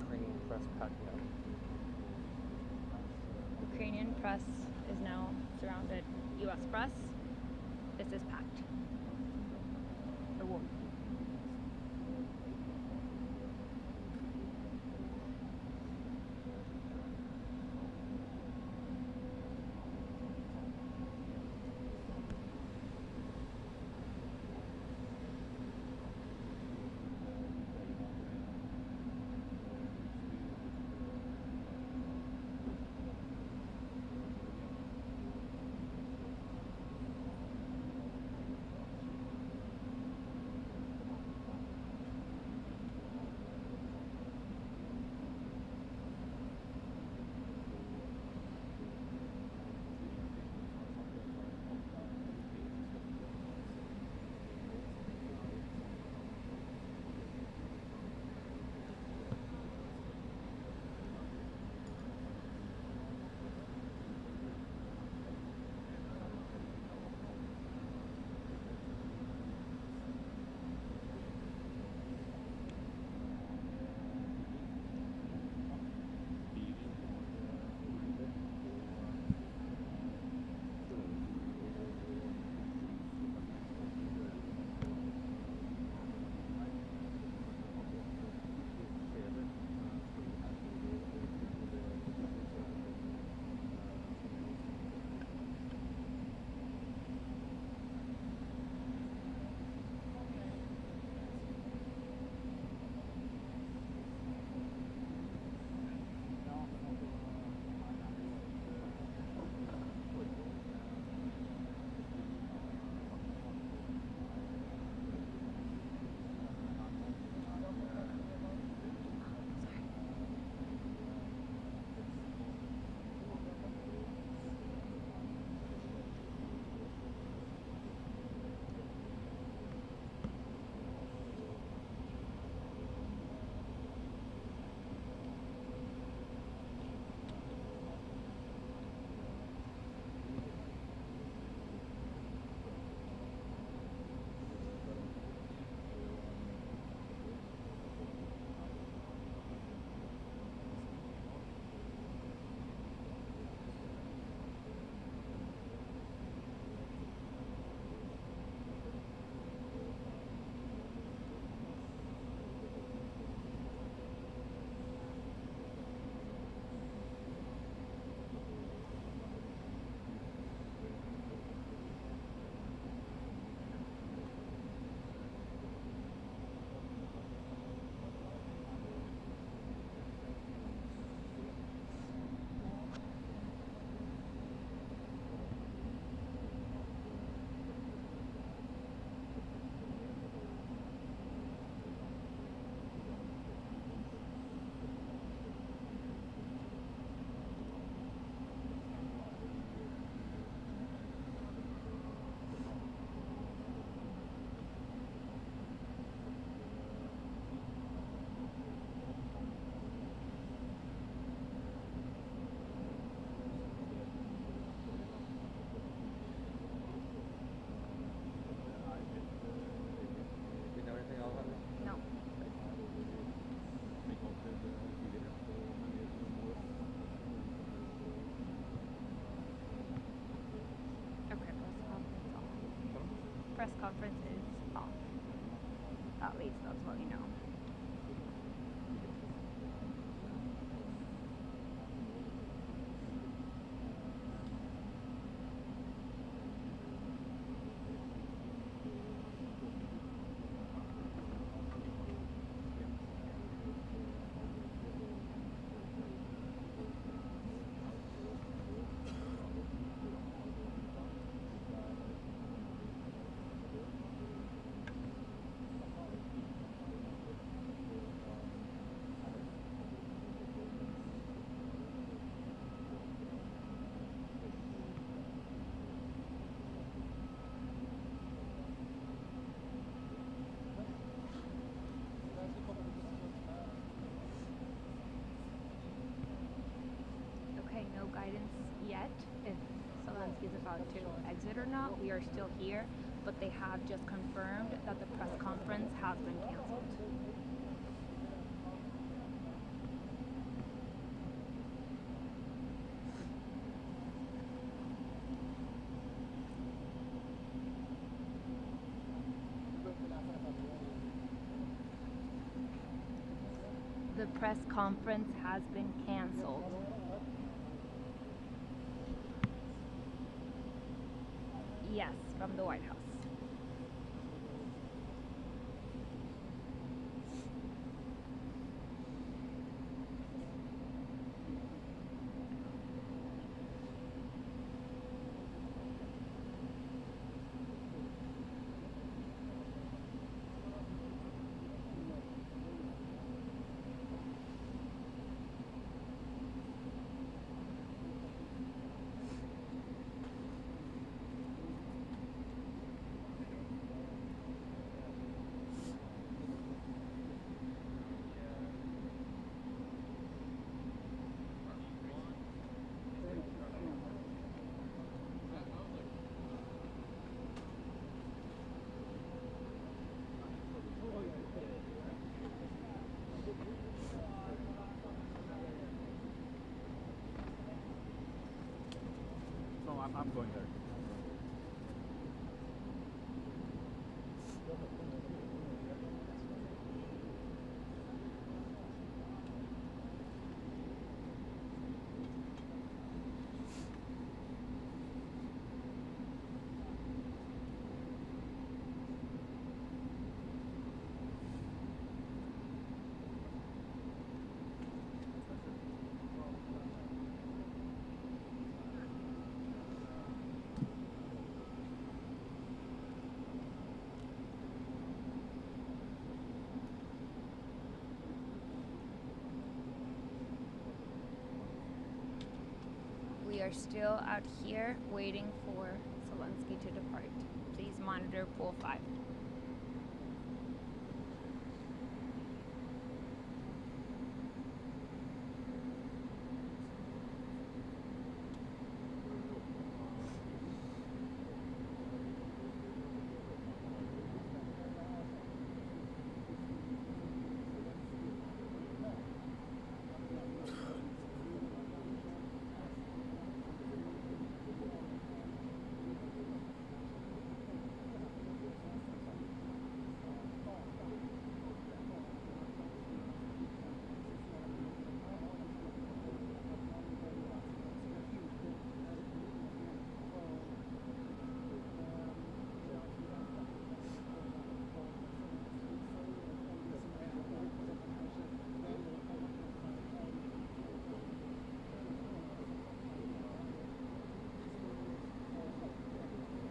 Ukrainian press packing up. Ukrainian press is now surrounded. U.S. press, this is packed. press conference is off. At least that's what we know. No guidance yet if Zelenskyy is about to exit or not. We are still here, but they have just confirmed that the press conference has been canceled. The press conference has been canceled. Yes, from the White House. I'm going there. We are still out here waiting for Zelenskyy to depart. Please monitor pool 5.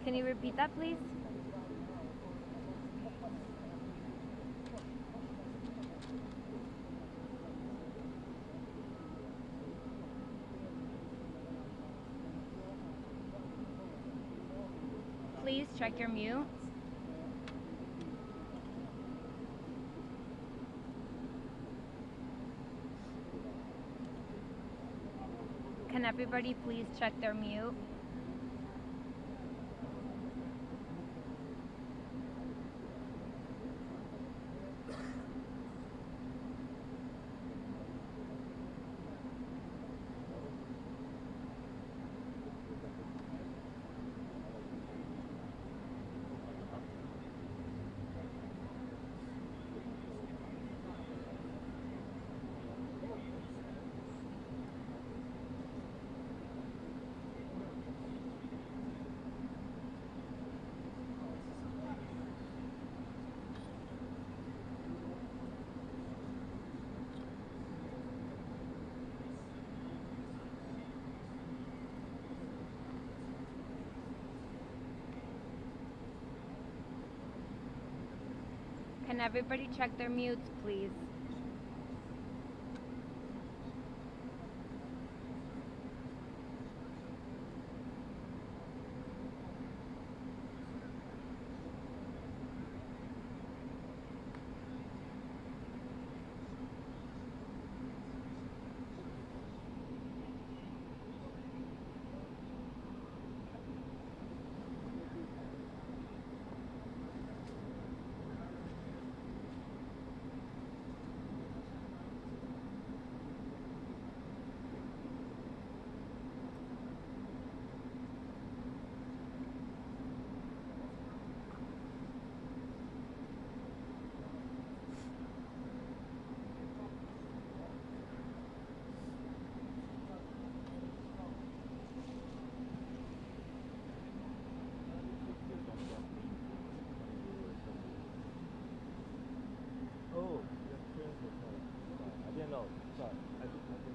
Can you repeat that, please? Please check your mute. Can everybody please check their mute? Can everybody check their mutes, please? Oh, you experienced it. I didn't know. Sorry. I didn't know.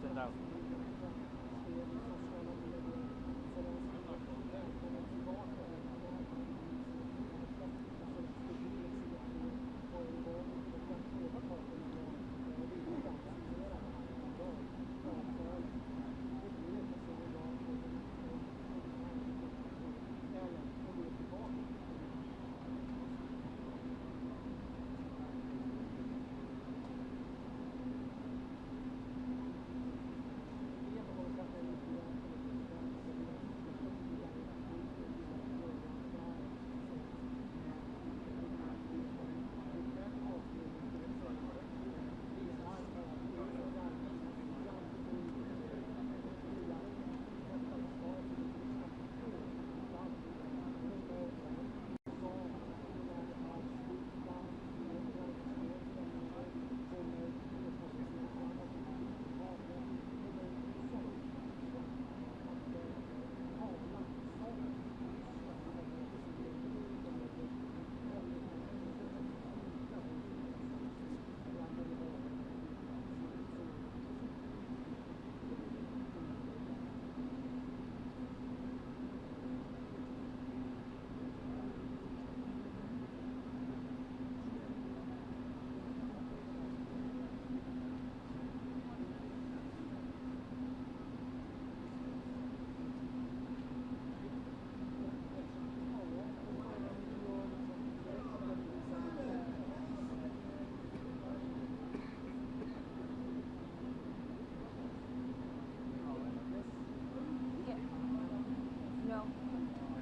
Stand out.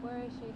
Where is she?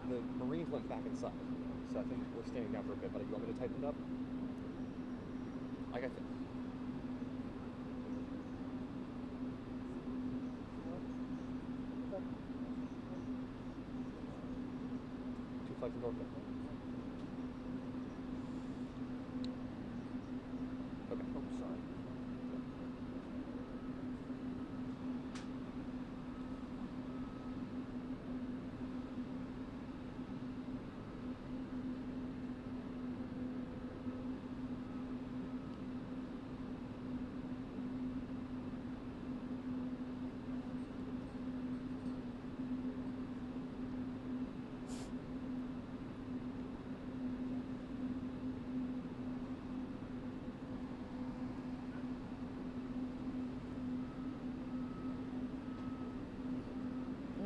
the Marines went back inside, so I think we're standing down for a bit. But if you want me to tighten it up, I got this. Two flights of okay. Okay. Oh, sorry.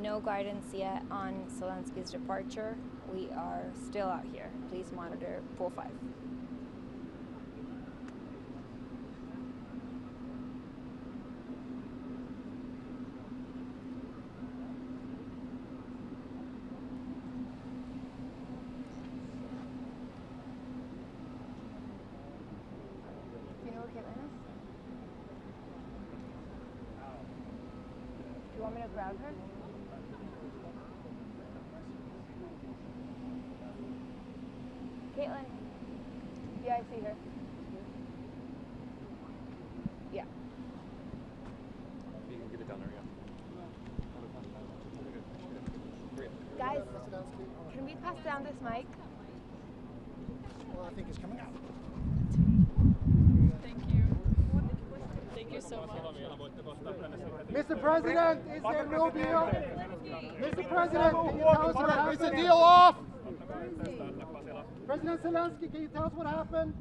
No guidance yet on Zelenskyy's departure. We are still out here. Please monitor pool 5. Do you know where Caitlin is? Do you want me to grab her? Caitlin. Yeah, I see her. Yeah. You can get it down there, yeah. Guys, can we pass down this mic? Well, I think it's coming out. Thank you. Thank you so much. Mr. President, is there no deal? Mr. President, can you tell us what happened? Is the deal off? President Zelenskyy, can you tell us what happened?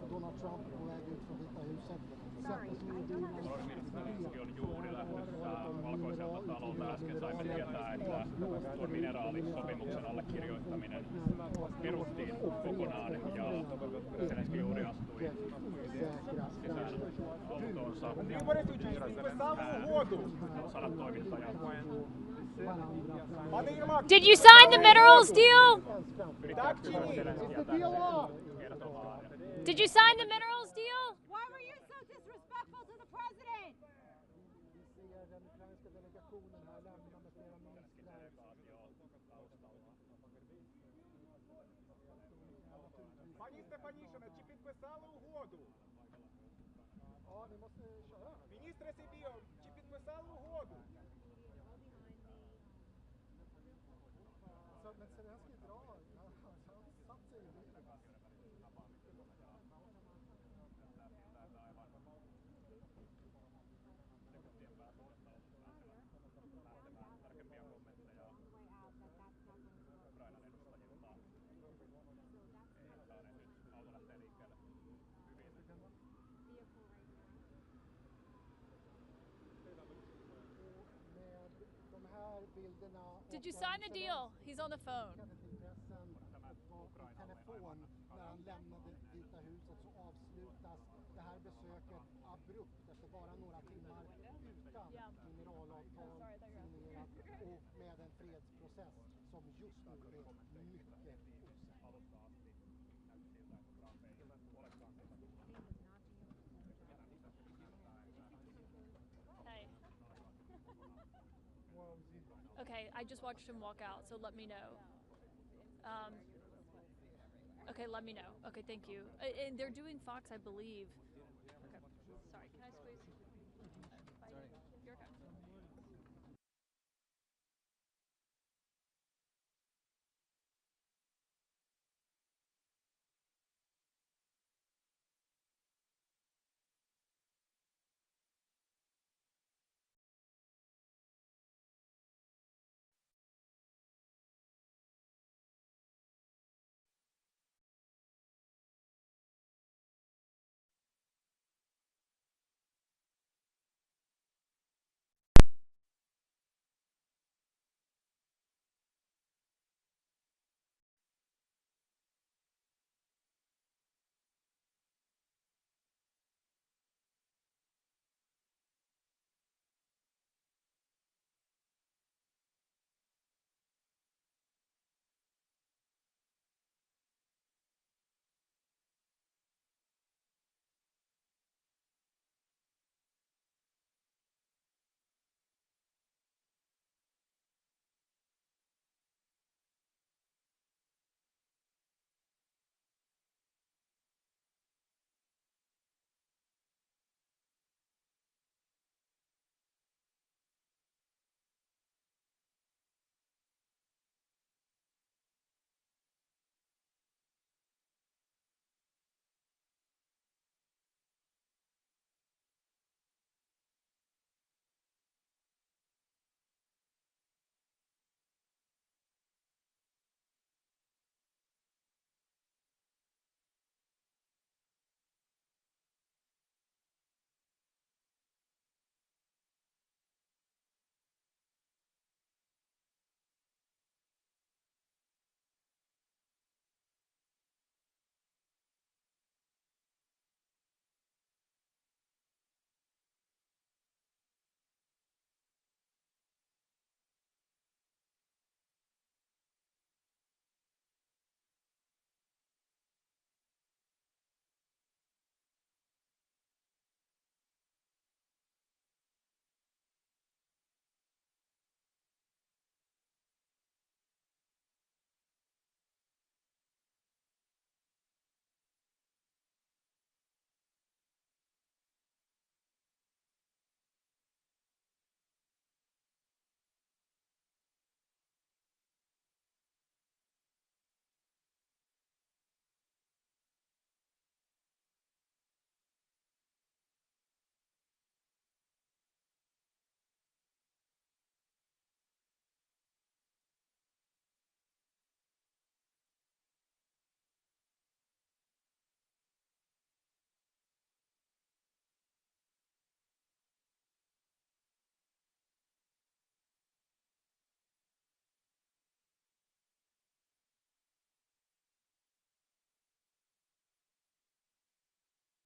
Donald Trump på väg ut från Vita huset. Volodymyr Zelenskyy on juuri lähdössä Valkoiselta talolta. Äsken saimme tietää, että tuon mineraalisopimuksen allekirjoittaminen peruttiin kokonaan ja Zelenskyy juuri astui sisään autoonsa. Sadat toimittajat. Did you sign the minerals deal? Did you sign the minerals deal? Why were you so disrespectful to the president? Пані Стефанішина, чи підписали угоду? Міністре Сибіо, чи підписали угоду? Did you sign the deal? He's on the phone. Telefon när han lämnade Vita huset så avslutas det här besöket abrupt efter bara några timmar utan mineralavtal signerat och med en fredsprocess som just nu är mycket osäker. Hey. Okay, I just watched him walk out, so let me know. Okay, let me know. Okay, thank you. And they're doing Fox, I believe.